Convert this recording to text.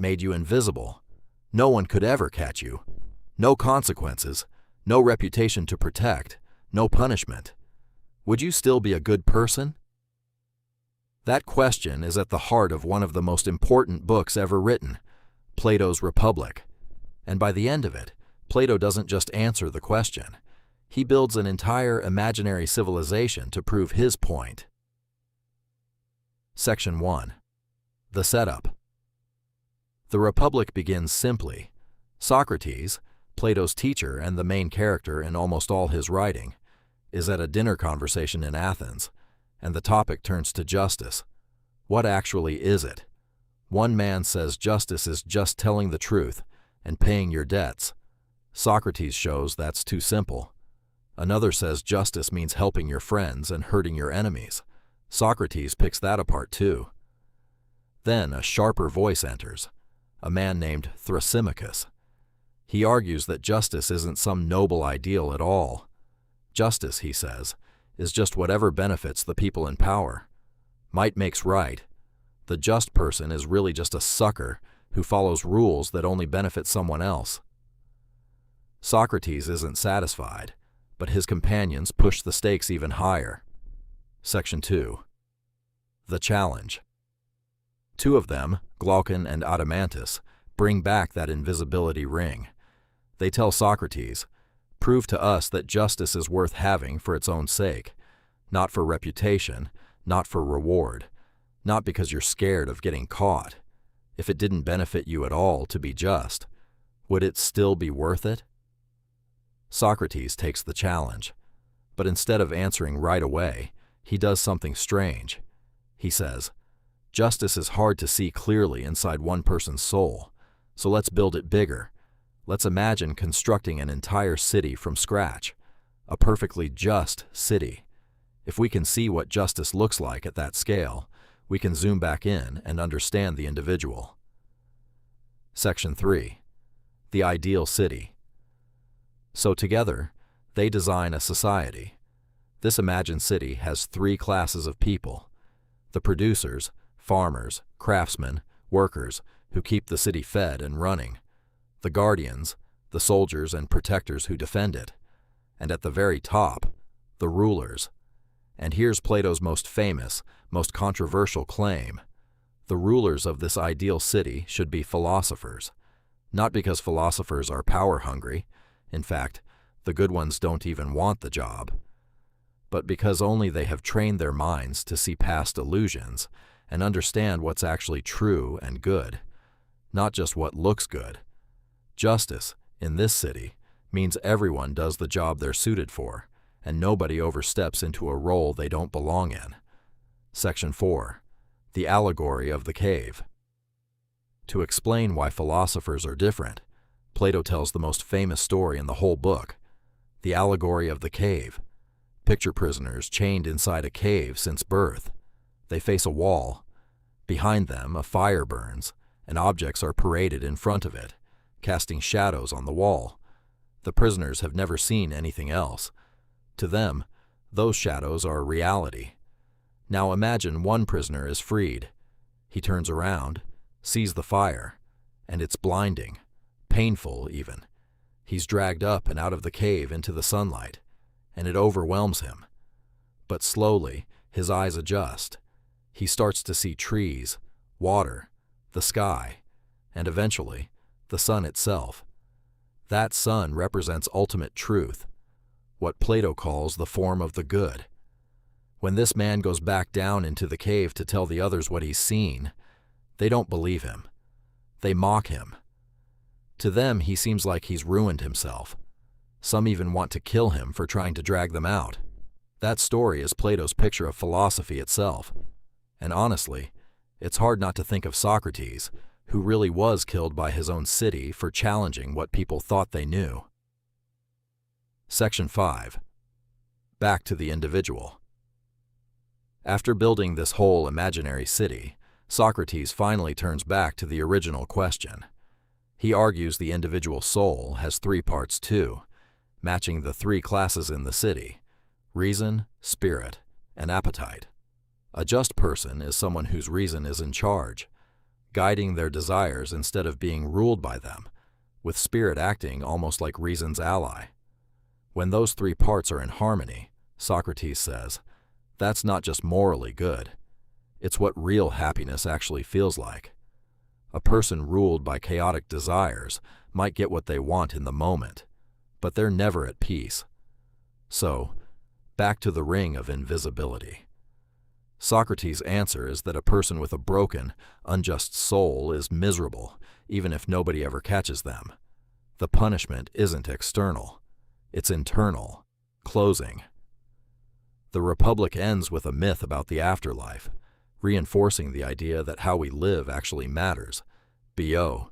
made you invisible. No one could ever catch you. No consequences, no reputation to protect, no punishment. Would you still be a good person? That question is at the heart of one of the most important books ever written, Plato's Republic. And by the end of it, Plato doesn't just answer the question. He builds an entire imaginary civilization to prove his point. Section 1. The Setup. The Republic begins simply. Socrates, Plato's teacher and the main character in almost all his writing, is at a dinner conversation in Athens, and the topic turns to justice. What actually is it? One man says justice is just telling the truth and paying your debts. Socrates shows that's too simple. Another says justice means helping your friends and hurting your enemies. Socrates picks that apart too. Then a sharper voice enters, a man named Thrasymachus. He argues that justice isn't some noble ideal at all. Justice, he says, is just whatever benefits the people in power. Might makes right. The just person is really just a sucker who follows rules that only benefit someone else. Socrates isn't satisfied, but his companions push the stakes even higher. Section 2. The Challenge. Two of them, Glaucon and Adeimantus, bring back that invisibility ring. They tell Socrates, "Prove to us that justice is worth having for its own sake, not for reputation, not for reward, not because you're scared of getting caught. If it didn't benefit you at all to be just, would it still be worth it?" Socrates takes the challenge, but instead of answering right away, he does something strange. He says, "Justice is hard to see clearly inside one person's soul, so let's build it bigger. Let's imagine constructing an entire city from scratch, a perfectly just city. If we can see what justice looks like at that scale, we can zoom back in and understand the individual." Section 3. The Ideal City. So together, they design a society. This imagined city has three classes of people: the producers, farmers, craftsmen, workers who keep the city fed and running, the guardians, the soldiers and protectors who defend it, and at the very top, the rulers. And here's Plato's most famous, most controversial claim. The rulers of this ideal city should be philosophers, not because philosophers are power-hungry, in fact, the good ones don't even want the job, but because only they have trained their minds to see past illusions and understand what's actually true and good, not just what looks good. Justice, in this city, means everyone does the job they're suited for, and nobody oversteps into a role they don't belong in. Section 4. The Allegory of the Cave. To explain why philosophers are different, Plato tells the most famous story in the whole book, the Allegory of the Cave. Picture prisoners chained inside a cave since birth. They face a wall. Behind them, a fire burns, and objects are paraded in front of it, casting shadows on the wall. The prisoners have never seen anything else. To them, those shadows are reality. Now imagine one prisoner is freed. He turns around, sees the fire, and it's blinding, painful even. He's dragged up and out of the cave into the sunlight, and it overwhelms him. But slowly, his eyes adjust. He starts to see trees, water, the sky, and eventually, the sun itself. That sun represents ultimate truth, what Plato calls the form of the good. When this man goes back down into the cave to tell the others what he's seen, they don't believe him. They mock him. To them, he seems like he's ruined himself. Some even want to kill him for trying to drag them out. That story is Plato's picture of philosophy itself. And honestly, it's hard not to think of Socrates, who really was killed by his own city for challenging what people thought they knew. Section 5. Back to the individual. After building this whole imaginary city, Socrates finally turns back to the original question. He argues the individual soul has three parts too, matching the three classes in the city: reason, spirit, and appetite. A just person is someone whose reason is in charge. guiding their desires instead of being ruled by them, with spirit acting almost like reason's ally. When those three parts are in harmony, Socrates says, that's not just morally good. It's what real happiness actually feels like. A person ruled by chaotic desires might get what they want in the moment, but they're never at peace. So, back to the ring of invisibility. Socrates' answer is that a person with a broken, unjust soul is miserable, even if nobody ever catches them. The punishment isn't external. It's internal. Closing. The Republic ends with a myth about the afterlife, reinforcing the idea that how we live actually matters. B.O.